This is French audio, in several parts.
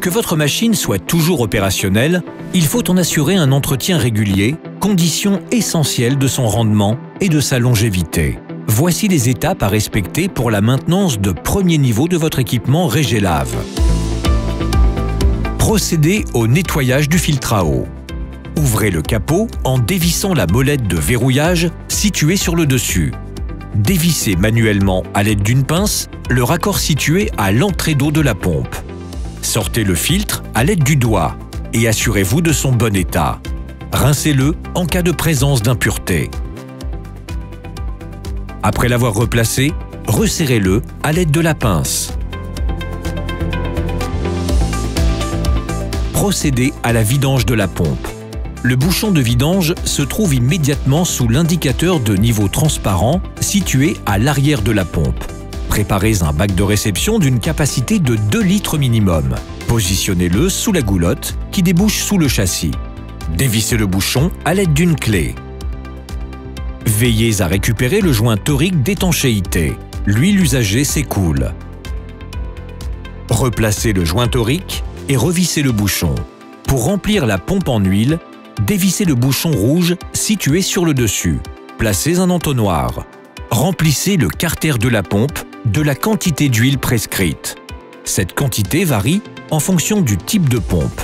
que votre machine soit toujours opérationnelle, il faut en assurer un entretien régulier, condition essentielle de son rendement et de sa longévité. Voici les étapes à respecter pour la maintenance de premier niveau de votre équipement Régélave. Procédez au nettoyage du filtre à eau. Ouvrez le capot en dévissant la molette de verrouillage située sur le dessus. Dévissez manuellement à l'aide d'une pince le raccord situé à l'entrée d'eau de la pompe. Sortez le filtre à l'aide du doigt et assurez-vous de son bon état. Rincez-le en cas de présence d'impuretés. Après l'avoir replacé, resserrez-le à l'aide de la pince. Procédez à la vidange de la pompe. Le bouchon de vidange se trouve immédiatement sous l'indicateur de niveau transparent situé à l'arrière de la pompe. Préparez un bac de réception d'une capacité de 2 litres minimum. Positionnez-le sous la goulotte qui débouche sous le châssis. Dévissez le bouchon à l'aide d'une clé. Veillez à récupérer le joint torique d'étanchéité. L'huile usagée s'écoule. Replacez le joint torique et revissez le bouchon. Pour remplir la pompe en huile, dévissez le bouchon rouge situé sur le dessus. Placez un entonnoir. Remplissez le carter de la pompe de la quantité d'huile prescrite. Cette quantité varie en fonction du type de pompe.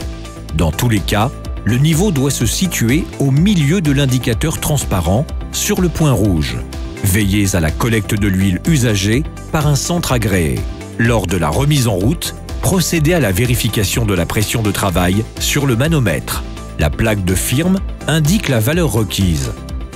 Dans tous les cas, le niveau doit se situer au milieu de l'indicateur transparent sur le point rouge. Veillez à la collecte de l'huile usagée par un centre agréé. Lors de la remise en route, procédez à la vérification de la pression de travail sur le manomètre. La plaque de firme indique la valeur requise.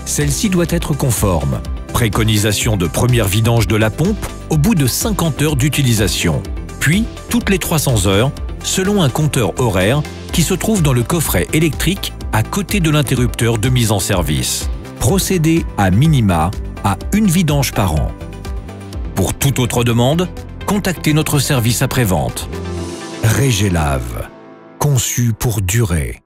Celle-ci doit être conforme. Préconisation de première vidange de la pompe au bout de 50 heures d'utilisation. Puis, toutes les 300 heures, selon un compteur horaire qui se trouve dans le coffret électrique à côté de l'interrupteur de mise en service. Procédez à minima à une vidange par an. Pour toute autre demande, contactez notre service après-vente. Régélave, conçu pour durer.